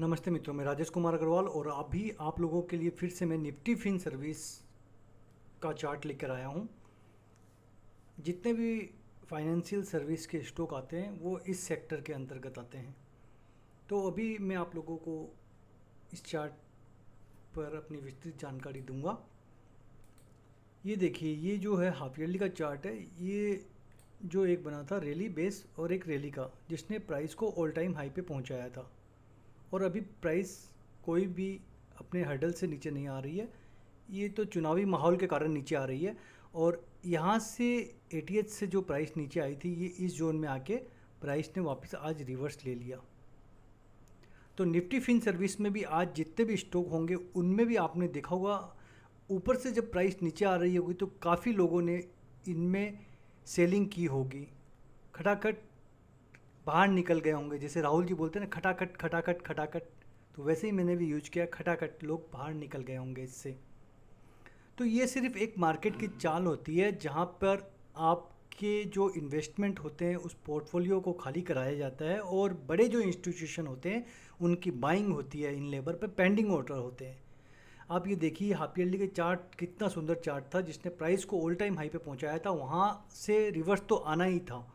नमस्ते मित्रों, मैं राजेश कुमार अग्रवाल और अभी आप लोगों के लिए फिर से मैं निफ्टी फिन सर्विस का चार्ट लेकर आया हूँ। जितने भी फाइनेंशियल सर्विस के स्टॉक आते हैं वो इस सेक्टर के अंतर्गत आते हैं। तो अभी मैं आप लोगों को इस चार्ट पर अपनी विस्तृत जानकारी दूंगा। ये देखिए, ये जो है हाफ ईयरली का चार्ट है। ये जो एक बना था रैली बेस और एक रैली का, जिसने प्राइस को ऑल टाइम हाई पे पहुंचाया था। और अभी प्राइस कोई भी अपने हर्डल से नीचे नहीं आ रही है। ये तो चुनावी माहौल के कारण नीचे आ रही है। और यहाँ से एटीएच से जो प्राइस नीचे आई थी, ये इस जोन में आके प्राइस ने वापस आज रिवर्स ले लिया। तो निफ्टी फिन सर्विस में भी आज जितने भी स्टॉक होंगे उनमें भी आपने देखा होगा, ऊपर से जब प्राइस नीचे आ रही होगी तो काफ़ी लोगों ने इनमें सेलिंग की होगी। खटाखट बाहर निकल गए होंगे, जैसे राहुल जी बोलते हैं ना, खटाखट खटाखट खटाखट। तो वैसे ही मैंने भी यूज किया, खटाखट लोग बाहर निकल गए होंगे इससे। तो ये सिर्फ एक मार्केट की चाल होती है जहाँ पर आपके जो इन्वेस्टमेंट होते हैं उस पोर्टफोलियो को खाली कराया जाता है और बड़े जो इंस्टीट्यूशन होते हैं उनकी बाइंग होती है। इन लेबर पे पेंडिंग ऑर्डर होते हैं। आप ये देखिए, हाफ ईयरली के चार्ट कितना सुंदर चार्ट था, जिसने प्राइस को ऑल टाइम हाई पे पहुंचाया था। वहाँ से रिवर्स तो आना ही था।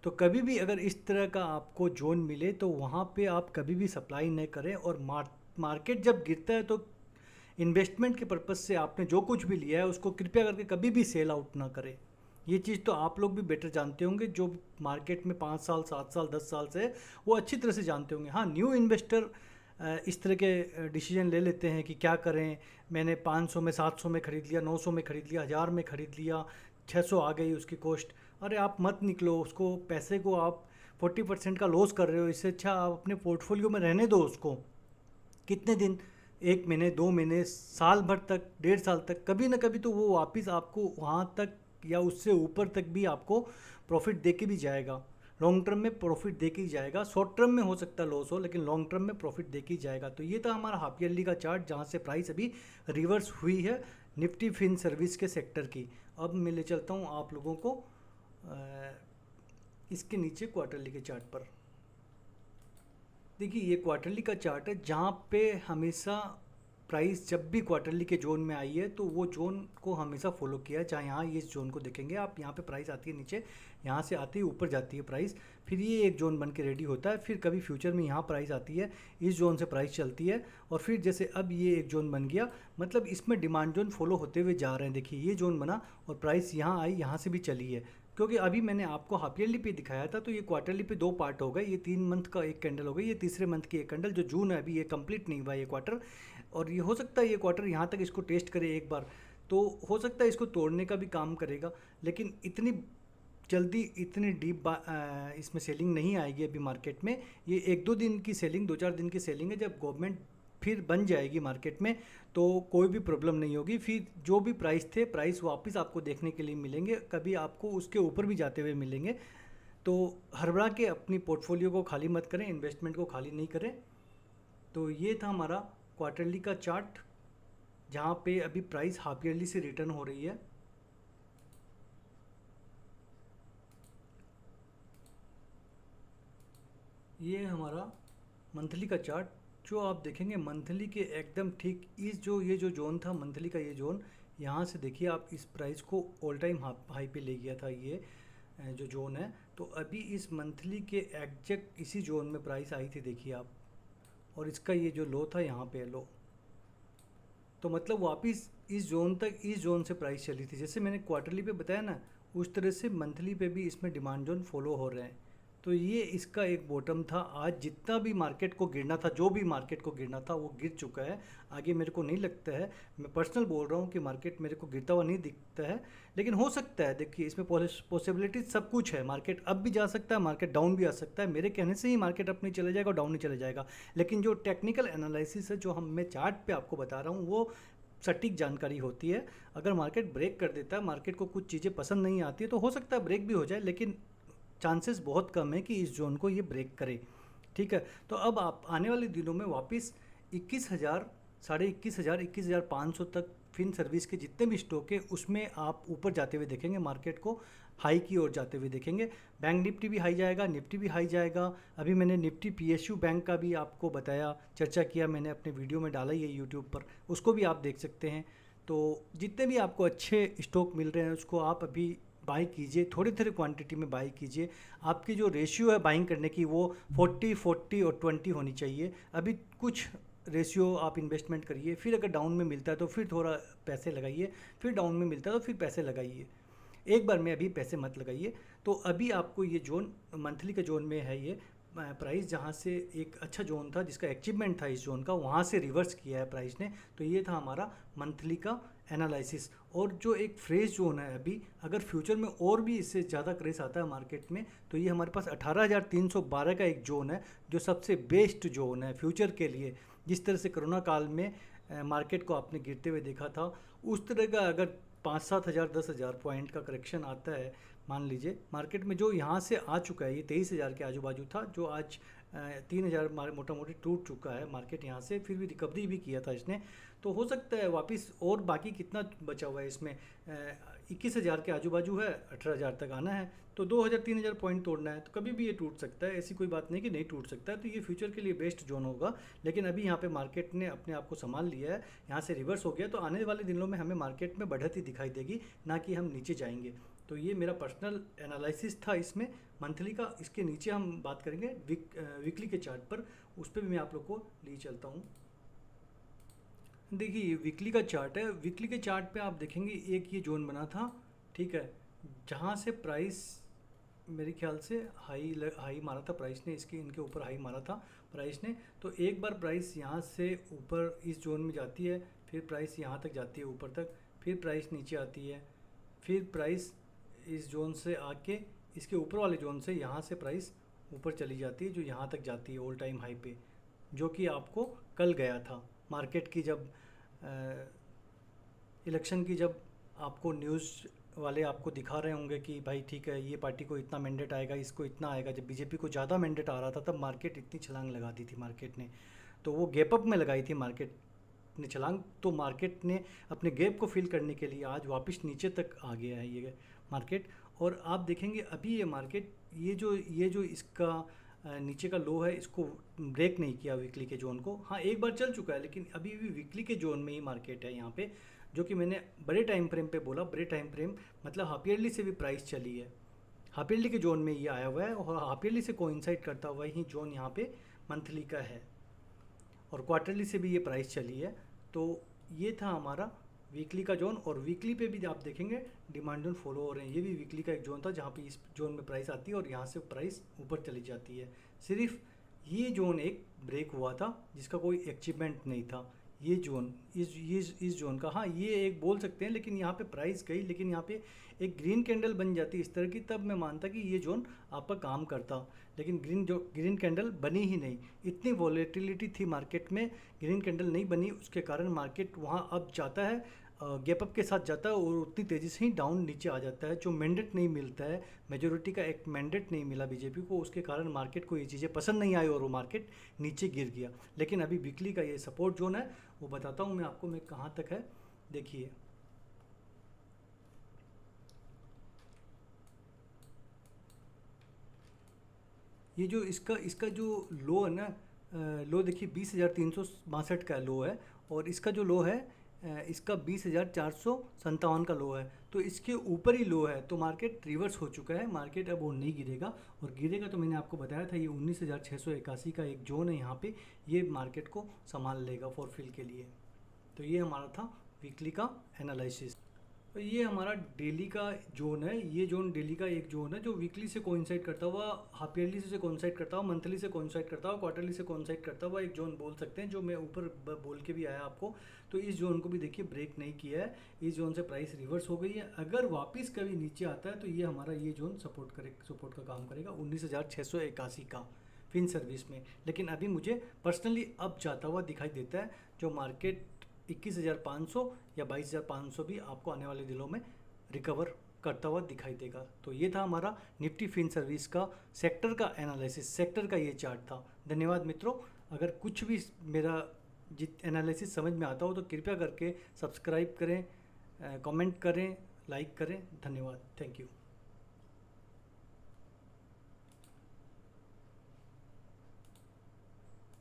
तो कभी भी अगर इस तरह का आपको जोन मिले तो वहाँ पे आप कभी भी सप्लाई नहीं करें। और मार्केट जब गिरता है तो इन्वेस्टमेंट के पर्पज़ से आपने जो कुछ भी लिया है उसको कृपया करके कभी भी सेल आउट ना करें। ये चीज़ तो आप लोग भी बेटर जानते होंगे, जो मार्केट में 5 साल 7 साल 10 साल से वो अच्छी तरह से जानते होंगे। हाँ, न्यू इन्वेस्टर इस तरह के डिसीजन ले लेते हैं कि क्या करें, मैंने 500 में 700 में ख़रीद लिया, 900 में ख़रीद लिया, 1000 में ख़रीद लिया, 600 आ गई उसकी कॉस्ट। अरे आप मत निकलो, उसको पैसे को आप 40% का लॉस कर रहे हो। इससे अच्छा आप अपने पोर्टफोलियो में रहने दो उसको। कितने दिन, 1 महीने 2 महीने साल भर तक, 1.5 साल तक, कभी ना कभी तो वो वापस आपको वहाँ तक या उससे ऊपर तक भी आपको प्रॉफिट दे के भी जाएगा। लॉन्ग टर्म में प्रॉफिट दे के ही जाएगा। शॉर्ट टर्म में हो सकता है लॉस हो, लेकिन लॉन्ग टर्म में प्रॉफिट दे के ही जाएगा। तो ये था हमारा हाफ ईयरली का चार्ट, जहाँ से प्राइस अभी रिवर्स हुई है निफ्टी फिन सर्विस के सेक्टर की। अब मैं ले चलता हूँ आप लोगों को इसके नीचे क्वार्टरली के चार्ट पर। देखिए, ये क्वार्टरली का चार्ट है, जहाँ पे हमेशा प्राइस जब भी क्वार्टरली के जोन में आई है तो वो जोन को हमेशा फॉलो किया है। चाहे यहाँ ये इस जोन को देखेंगे आप, यहाँ पे प्राइस आती है नीचे, यहाँ से आती है ऊपर जाती है प्राइस, फिर ये एक जोन बन के रेडी होता है। फिर कभी फ्यूचर में यहाँ प्राइस आती है, इस जोन से प्राइस चलती है, और फिर जैसे अब ये एक जोन बन गया, मतलब इसमें डिमांड जोन फॉलो होते हुए जा रहे हैं। देखिए, ये जोन बना और प्राइस यहाँ आई, यहाँ से भी चली है। क्योंकि अभी मैंने आपको हाफ ईयरली पे दिखाया था, तो ये क्वार्टरली पे 2 पार्ट हो गए। ये 3 मंथ का एक कैंडल हो गई, ये तीसरे मंथ की एक कैंडल, जो जून है अभी ये कंप्लीट नहीं हुआ ये क्वार्टर। और ये हो सकता है ये क्वार्टर यहाँ तक इसको टेस्ट करे एक बार, तो हो सकता है इसको तोड़ने का भी काम करेगा। लेकिन इतनी जल्दी इतनी डीप इसमें सेलिंग नहीं आएगी अभी मार्केट में। ये 1-2 दिन की सेलिंग, 2-4 दिन की सेलिंग है। जब गवर्नमेंट फिर बन जाएगी मार्केट में तो कोई भी प्रॉब्लम नहीं होगी। फिर जो भी प्राइस थे, प्राइस वापस आपको देखने के लिए मिलेंगे, कभी आपको उसके ऊपर भी जाते हुए मिलेंगे। तो हड़बड़ा के अपनी पोर्टफोलियो को खाली मत करें, इन्वेस्टमेंट को खाली नहीं करें। तो ये था हमारा क्वार्टरली का चार्ट, जहाँ पे अभी प्राइस हाफ ईयरली से रिटर्न हो रही है। ये हमारा मंथली का चार्ट, जो आप देखेंगे मंथली के एकदम ठीक इस जो ये जो जोन था मंथली का, ये जोन यहाँ से देखिए आप, इस प्राइस को ऑल टाइम हाई पे ले गया था ये जो जोन है। तो अभी इस मंथली के एग्जैक्ट इसी जोन में प्राइस आई थी, देखिए आप। और इसका ये जो लो था यहाँ पे लो, तो मतलब वापस इस जोन तक, इस जोन से प्राइस चली थी। जैसे मैंने क्वार्टरली पे बताया ना, उस तरह से मंथली पे भी इसमें डिमांड जोन फॉलो हो रहे हैं। तो ये इसका एक बॉटम था। आज जितना भी मार्केट को गिरना था, जो भी मार्केट को गिरना था, वो गिर चुका है। आगे मेरे को नहीं लगता है, मैं पर्सनल बोल रहा हूँ कि मार्केट मेरे को गिरता हुआ नहीं दिखता है। लेकिन हो सकता है, देखिए इसमें पॉसिबिलिटी सब कुछ है। मार्केट अप भी जा सकता है, मार्केट डाउन भी आ सकता है। मेरे कहने से ही मार्केट अप नहीं चले जाएगा और डाउन नहीं चले जाएगा। लेकिन जो टेक्निकल एनालिसिस है, जो मैं चार्ट पे आपको बता रहा हूँ, वो सटीक जानकारी होती है। अगर मार्केट ब्रेक कर देता है, मार्केट को कुछ चीज़ें पसंद नहीं आती है, तो हो सकता है ब्रेक भी हो जाए, लेकिन चांसेस बहुत कम है कि इस जोन को ये ब्रेक करे। ठीक है, तो अब आप आने वाले दिनों में वापस 21,000, 21,500, 21,500 तक फिन सर्विस के जितने भी स्टॉक है उसमें आप ऊपर जाते हुए देखेंगे मार्केट को। हाई की ओर जाते हुए देखेंगे। बैंक निफ्टी भी हाई जाएगा, निफ्टी भी हाई जाएगा। अभी मैंने निफ्टी पीएसयू बैंक का भी आपको बताया, चर्चा किया, मैंने अपने वीडियो में डाला ही है यूट्यूब पर, उसको भी आप देख सकते हैं। तो जितने भी आपको अच्छे स्टॉक मिल रहे हैं उसको आप अभी बाई कीजिए, थोड़ी थोड़ी क्वांटिटी में बाई कीजिए। आपकी जो रेशियो है बाइंग करने की वो 40 40 और 20 होनी चाहिए। अभी कुछ रेशियो आप इन्वेस्टमेंट करिए, फिर अगर डाउन में मिलता है तो फिर थोड़ा पैसे लगाइए, फिर डाउन में मिलता है तो फिर पैसे लगाइए, एक बार में अभी पैसे मत लगाइए। तो अभी आपको ये जोन मंथली के जोन में है, ये प्राइस जहाँ से एक अच्छा जोन था जिसका अचीवमेंट था इस जोन का, वहाँ से रिवर्स किया है प्राइस ने। तो ये था हमारा मंथली का एनालिसिस। और जो एक फ्रेश जोन है अभी, अगर फ्यूचर में और भी इससे ज़्यादा क्रेज आता है मार्केट में, तो ये हमारे पास 18,312 का एक जोन है जो सबसे बेस्ट जोन है फ्यूचर के लिए। जिस तरह से कोरोना काल में मार्केट को आपने गिरते हुए देखा था, उस तरह का अगर 5-7 हज़ार 10,000 पॉइंट का करेक्शन आता है मान लीजिए मार्केट में, जो यहाँ से आ चुका है, ये 23,000 के आजू बाजू था, जो आज 3,000 मोटा मोटी टूट चुका है मार्केट यहाँ से, फिर भी रिकवरी भी किया था इसने। तो हो सकता है वापस, और बाकी कितना बचा हुआ है इसमें, 21,000 के आजू बाजू है, 18,000 तक आना है, तो 2,000-3,000 पॉइंट तोड़ना है, तो कभी भी ये टूट सकता है, ऐसी कोई बात नहीं कि नहीं टूट सकता है। तो ये फ्यूचर के लिए बेस्ट जोन होगा। लेकिन अभी यहाँ पे मार्केट ने अपने आप को संभाल लिया है, यहाँ से रिवर्स हो गया, तो आने वाले दिनों में हमें मार्केट में बढ़त ही दिखाई देगी, ना कि हम नीचे जाएंगे। तो ये मेरा पर्सनल एनालिसिस था इसमें मंथली का। इसके नीचे हम बात करेंगे वीकली के चार्ट पर, उस पर भी मैं आप लोग को ले चलता हूँ। देखिए ये वीकली का चार्ट है। वीकली के चार्ट पे आप देखेंगे एक ये जोन बना था, ठीक है, जहाँ से प्राइस मेरे ख्याल से हाई मारा था प्राइस ने, इसके इनके ऊपर हाई मारा था प्राइस ने। तो एक बार प्राइस यहाँ से ऊपर इस जोन में जाती है, फिर प्राइस यहाँ तक जाती है ऊपर तक, फिर प्राइस नीचे आती है, फिर प्राइस इस जोन से आके इसके ऊपर वाले जोन से यहाँ से प्राइस ऊपर चली जाती है, जो यहाँ तक जाती है ऑल टाइम हाई पे, जो कि आपको कल गया था मार्केट की, जब इलेक्शन की, जब आपको न्यूज़ वाले आपको दिखा रहे होंगे कि भाई ठीक है ये पार्टी को इतना मैंडेट आएगा, इसको इतना आएगा, जब बीजेपी को ज़्यादा मैंडेट आ रहा था तब मार्केट इतनी छलांग लगा दी थी मार्केट ने। तो वो गैप अप में लगाई थी मार्केट ने छलांग, तो मार्केट ने अपने गैप को फिल करने के लिए आज वापस नीचे तक आ गया है ये मार्केट। और आप देखेंगे अभी ये मार्केट, ये जो इसका नीचे का लो है, इसको ब्रेक नहीं किया वीकली के जोन को। हाँ एक बार चल चुका है, लेकिन अभी भी वीकली के जोन में ही मार्केट है यहाँ पे, जो कि मैंने बड़े टाइम फ्रेम पे बोला। बड़े टाइम फ्रेम मतलब हाफ ईयरली से भी प्राइस चली है, हाफ ईयरली के जोन में ये आया हुआ है, और हाफ ईयरली से कोइंसाइड करता हुआ ही जोन यहाँ पे मंथली का है, और क्वार्टरली से भी ये प्राइस चली है। तो ये था हमारा वीकली का जोन। और वीकली पे भी आप देखेंगे डिमांड जोन फॉलो हो रहे हैं। ये भी वीकली का एक जोन था जहाँ पे इस जोन में प्राइस आती है और यहाँ से प्राइस ऊपर चली जाती है। सिर्फ ये जोन एक ब्रेक हुआ था जिसका कोई अचीवमेंट नहीं था, ये जोन इस जोन का। हाँ ये एक बोल सकते हैं, लेकिन यहाँ पे प्राइस गई, लेकिन यहाँ पे एक ग्रीन कैंडल बन जाती इस तरह की, तब मैं मानता कि ये जोन आपका काम करता। लेकिन ग्रीन कैंडल बनी ही नहीं, इतनी वॉलेटिलिटी थी मार्केट में, ग्रीन कैंडल नहीं बनी, उसके कारण मार्केट वहाँ अब जाता है, गैप अप के साथ जाता है और उतनी तेज़ी से ही डाउन नीचे आ जाता है। जो मैंडेट नहीं मिलता है, मेजोरिटी का एक मैंडेट नहीं मिला बीजेपी को, उसके कारण मार्केट को ये चीज़ें पसंद नहीं आई और वो मार्केट नीचे गिर गया। लेकिन अभी वीकली का ये सपोर्ट जोन है, वो बताता हूँ मैं आपको मैं कहाँ तक है। देखिए ये जो इसका जो लो है ना, लो देखिए 20,362 का लो है, और इसका जो लो है इसका 20,457 का लो है। तो इसके ऊपर ही लो है, तो मार्केट रिवर्स हो चुका है, मार्केट अब वो नहीं गिरेगा। और गिरेगा तो मैंने आपको बताया था, ये 19,681 का एक जोन है यहाँ पे, ये मार्केट को संभाल लेगा फॉर फिल के लिए। तो ये हमारा था वीकली का एनालिसिस। तो ये हमारा डेली का जोन है, ये जोन डेली का एक जोन है जो वीकली से कोइंसाइड करता हुआ, हाफ ईयरली से कोइंसाइड करता हुआ, मंथली से कोइंसाइड करता हुआ, क्वार्टरली से कोइंसाइड करता हुआ एक जोन बोल सकते हैं, जो मैं ऊपर बोल के भी आया आपको। तो इस जोन को भी देखिए ब्रेक नहीं किया है, इस जोन से प्राइस रिवर्स हो गई है। अगर वापस कभी नीचे आता है तो ये हमारा ये जोन सपोर्ट का काम करेगा 19,681 का फिन सर्विस में। लेकिन अभी मुझे पर्सनली अब जाता हुआ दिखाई देता है, जो मार्केट 21,500 या 22,500 भी आपको आने वाले दिनों में रिकवर करता हुआ दिखाई देगा। तो ये था हमारा निफ्टी फिन सर्विस का सेक्टर का एनालिसिस, सेक्टर का ये चार्ट था। धन्यवाद मित्रों। अगर कुछ भी मेरा एनालिसिस समझ में आता हो तो कृपया करके सब्सक्राइब करें, कमेंट करें, लाइक करें। धन्यवाद, थैंक यू।